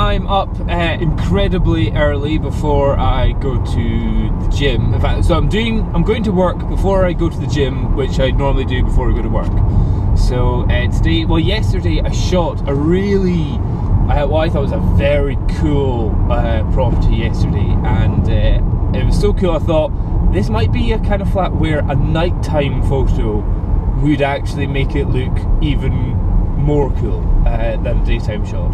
I'm up incredibly early before I go to the gym. In fact, so I'm going to work before I go to the gym, which I normally do before I go to work. So yesterday I shot a really, what I thought was a very cool property yesterday, and it was so cool I thought this might be a kind of flat where a nighttime photo would actually make it look even more cool than a daytime shot.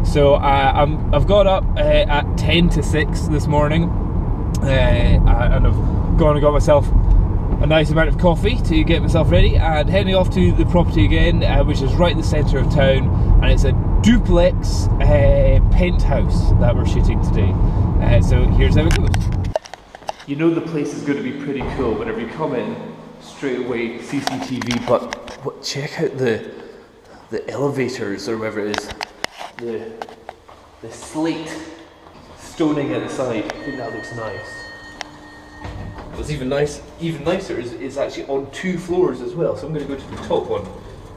So I've got up at 10 to 6 this morning, and I've gone and got myself a nice amount of coffee to get myself ready, and heading off to the property again, which is right in the centre of town, and it's a duplex penthouse that we're shooting today. So here's how it goes. You know the place is going to be pretty cool whenever you come in, straight away CCTV, but check out the elevators, or whatever it is, the slate stoning at the side. I think that looks nice. What's even nicer is it's actually on 2 floors as well, so I'm going to go to the top one,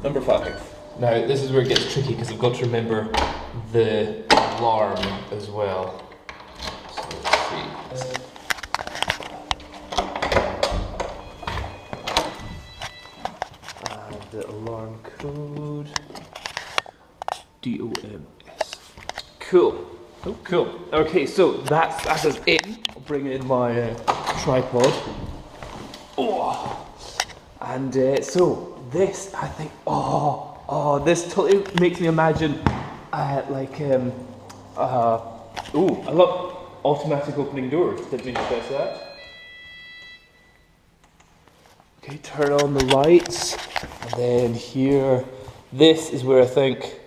number 5. Now this is where it gets tricky because I've got to remember the alarm as well. So let's see. The alarm code DOMS. Cool. Oh, cool. Okay, so that's us in. I'll bring in my tripod. Oh, and so this, I think. This totally makes me imagine I love automatic opening doors. Did we discuss that? Okay, turn on the lights, and then here, this is where I think,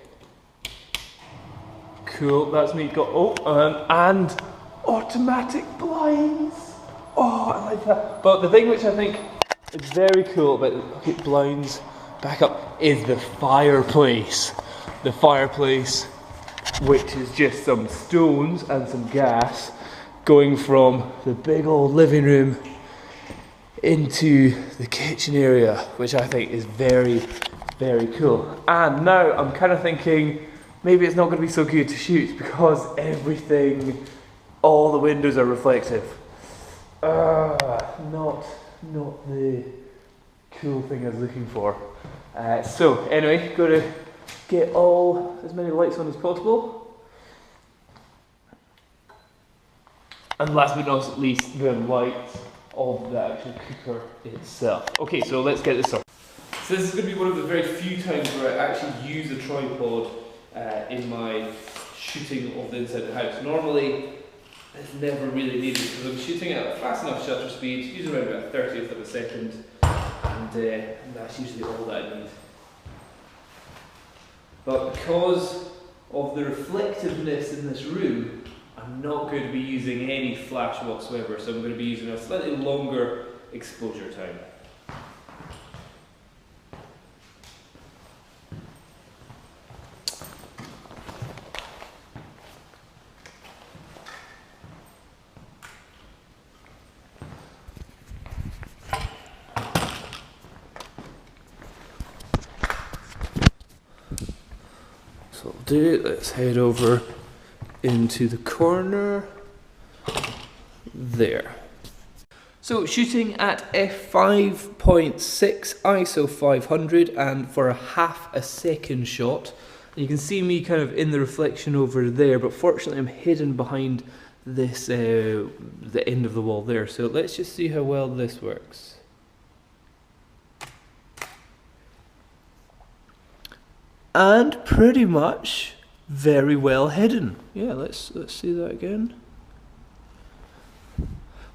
cool, that's me, and automatic blinds. Oh, I like that. But the thing which I think is very cool about the blinds back up is the fireplace. The fireplace, which is just some stones and some gas going from the big old living room into the kitchen area, which I think is very, very cool. And now I'm kind of thinking maybe it's not going to be so good to shoot because everything, all the windows are reflective. Not the cool thing I was looking for. So anyway, got to get as many lights on as possible. And last but not least, the lights of the actual cooker itself. Okay, so let's get this started. So this is going to be one of the very few times where I actually use a tripod in my shooting of the inside of the house. Normally, it's never really needed because I'm shooting at a fast enough shutter speed, usually around about 30th of a second, and that's usually all that I need. But because of the reflectiveness in this room, I'm not going to be using any flash whatsoever, so I'm going to be using a slightly longer exposure time. So I'll do it, let's head over into the corner, there. So shooting at f5.6 ISO 500, and for a half a second shot, you can see me kind of in the reflection over there, but fortunately I'm hidden behind this, the end of the wall there, so let's just see how well this works. And pretty much very well hidden. Yeah, let's see that again.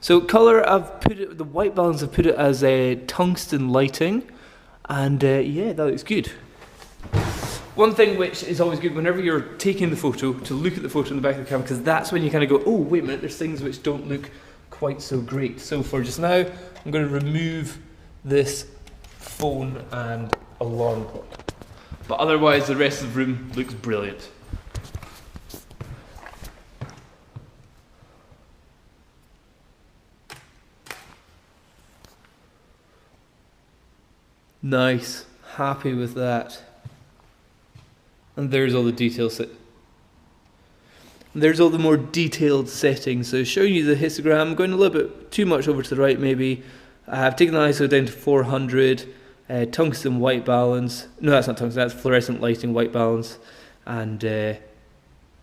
So colour, I've put it, the white balance, I've put it as a tungsten lighting, and yeah, that looks good. One thing which is always good whenever you're taking the photo, to look at the photo in the back of the camera, because that's when you kind of go, oh wait a minute, there's things which don't look quite so great. So for just now, I'm going to remove this phone and alarm clock. But otherwise the rest of the room looks brilliant. Nice, happy with that. And there's all the details that. there's all the more detailed settings. So showing you the histogram, going a little bit too much over to the right maybe. I've taken the ISO down to 400, tungsten white balance. No, that's not tungsten, that's fluorescent lighting white balance. And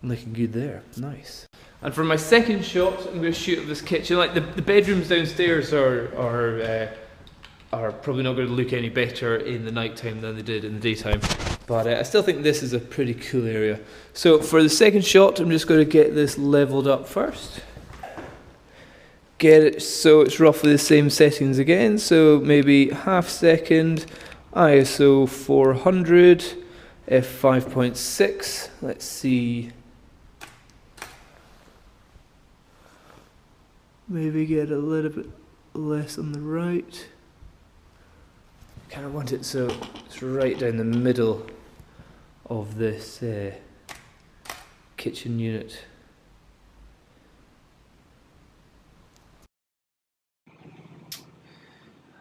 looking good there, nice. And for my second shot, I'm going to shoot of this kitchen. Like the bedrooms downstairs are probably not going to look any better in the night time than they did in the daytime. But I still think this is a pretty cool area. So for the second shot, I'm just going to get this leveled up first. Get it so it's roughly the same settings again. So maybe half second, ISO 400, f5.6. Let's see. Maybe get a little bit less on the right. Kind of want it so it's right down the middle of this kitchen unit.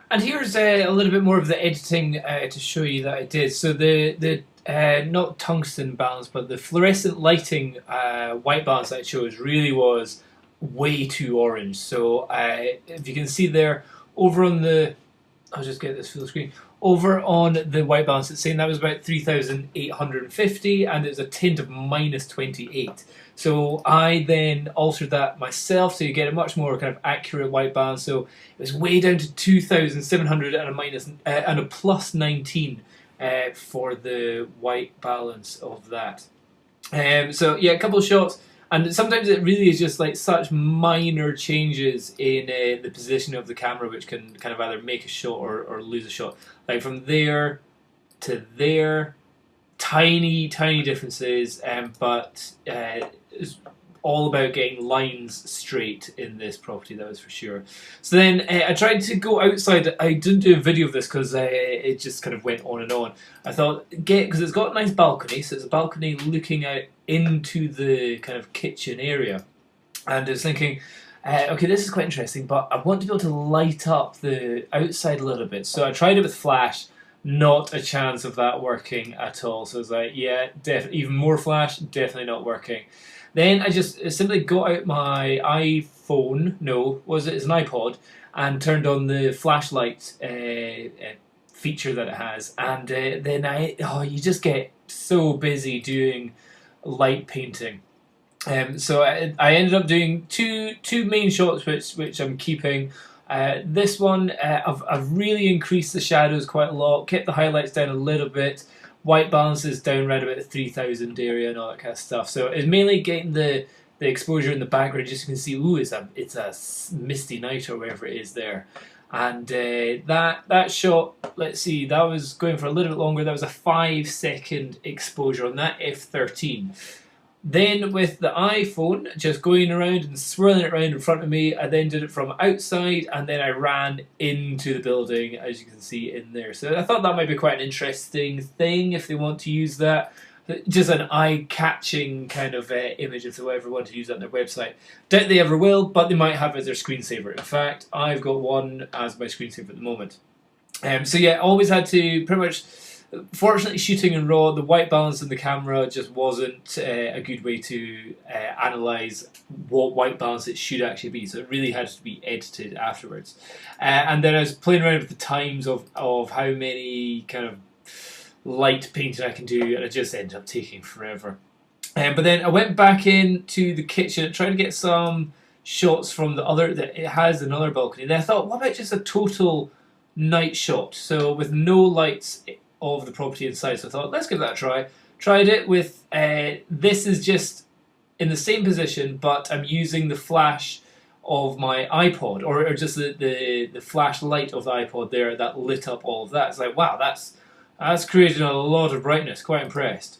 And here's a little bit more of the editing to show you that I did. So the not tungsten balance, but the fluorescent lighting white balance that I chose really was way too orange. So if you can see there, over on the, I'll just get this full screen. Over on the white balance, it's saying that was about 3,850, and it's a tint of -28. So I then altered that myself, so you get a much more kind of accurate white balance. So it was way down to 2,700 and a plus 19 for the white balance of that. So yeah, a couple of shots. And sometimes it really is just like such minor changes in the position of the camera which can kind of either make a shot or lose a shot. Like from there to there, tiny differences, but it's all about getting lines straight in this property, that was for sure. So then I tried to go outside. I didn't do a video of this because it just kind of went on and on. I thought, because it's got a nice balcony, so it's a balcony looking out into the kind of kitchen area. And I was thinking, okay, this is quite interesting, but I want to be able to light up the outside a little bit. So I tried it with flash, not a chance of that working at all. So I was like, yeah, even more flash, definitely not working. Then I just simply got out my iPhone, it's an iPod, and turned on the flashlight feature that it has. And then you just get so busy doing light painting. So I ended up doing two main shots which I'm keeping. This one, I've really increased the shadows quite a lot, kept the highlights down a little bit. White balance is down around about the 3,000 area and all that kind of stuff. So it's mainly getting the exposure in the background, just so you can see, ooh, it's a misty night or wherever it is there. And that shot, let's see, that was going for a little bit longer. That was a 5-second exposure on that f13. Then with the iPhone, just going around and swirling it around in front of me, I then did it from outside, and then I ran into the building, as you can see in there. So I thought that might be quite an interesting thing if they want to use that. Just an eye-catching kind of image if they ever want to use that on their website. Doubt they ever will, but they might have it as their screensaver. In fact, I've got one as my screensaver at the moment. So yeah, always had to pretty much... Fortunately, shooting in RAW, the white balance in the camera just wasn't a good way to analyse what white balance it should actually be, so it really had to be edited afterwards. And then I was playing around with the times of how many kind of light painting I can do, and it just ended up taking forever. But then I went back into the kitchen and tried to get some shots from the other, it has another balcony. And then I thought, what about just a total night shot? So with no lights of the property inside. So I thought, let's give that a try. Tried it with, this is just in the same position, but I'm using the flash of my iPod, or just the flashlight of the iPod there that lit up all of that. It's like, wow, that's created a lot of brightness. Quite impressed.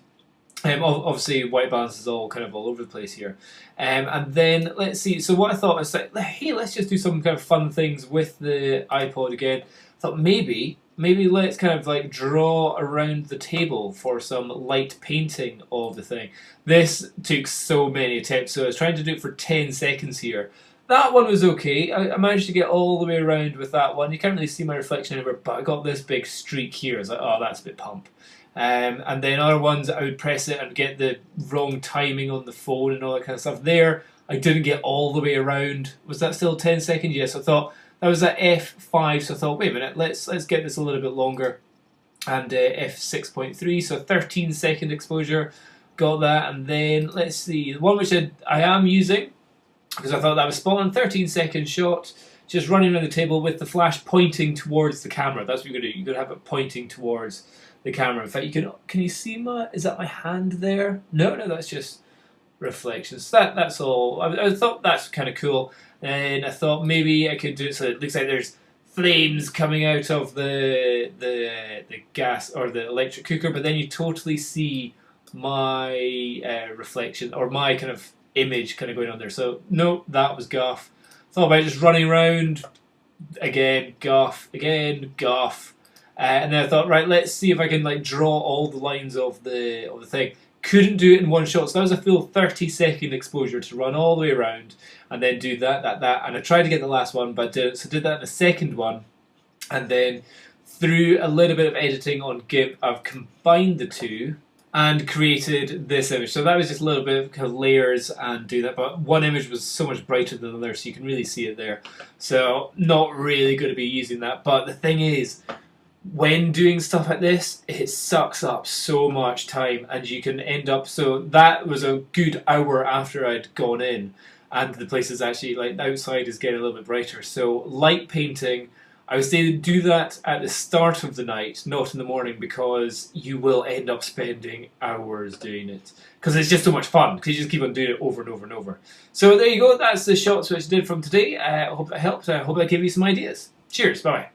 Obviously, white balance is all kind of all over the place here. And then, let's see, so what I thought was like, hey, let's just do some kind of fun things with the iPod again. I thought maybe let's kind of like draw around the table for some light painting of the thing. This took so many attempts, so I was trying to do it for 10 seconds here, That one was okay. I managed to get all the way around with that one. You can't really see my reflection anywhere, but I got this big streak here. I was like, oh, that's a bit pump. And then other ones, I would press it and get the wrong timing on the phone and all that kind of stuff. There, I didn't get all the way around. Was that still 10 seconds? Yes, I thought that was at F5, so I thought, wait a minute, let's get this a little bit longer. And F6.3, so 13-second exposure, got that. And then, let's see, the one which I am using, because I thought that was spot on, 13-second shot, just running around the table with the flash pointing towards the camera. That's what you're going to do. You're going to have it pointing towards the camera. In fact, can you see is that my hand there? No, that's just reflections. That's all. I thought that's kind of cool. And I thought maybe I could do it so it looks like there's flames coming out of the gas or the electric cooker, but then you totally see my reflection or my kind of image kind of going on there. So no, that was guff. Thought about just running around again, guff, and then I thought, right, let's see if I can like draw all the lines of the thing. Couldn't do it in one shot, so that was a full 30-second exposure to run all the way around and then do that, and I tried to get the last one, but did that in the second one, and then through a little bit of editing on GIMP, I've combined the two and created this image. So that was just a little bit of kind of layers and do that, but one image was so much brighter than the other, so you can really see it there. So not really going to be using that, but the thing is, when doing stuff like this, it sucks up so much time, and you can end up, so that was a good hour after I'd gone in, and the place is actually, like, outside is getting a little bit brighter. So light painting, I would say do that at the start of the night, not in the morning, because you will end up spending hours doing it. Because it's just so much fun, because you just keep on doing it over and over and over. So there you go, that's the shots which I did from today. I hope that helped. I hope that gave you some ideas. Cheers, bye-bye.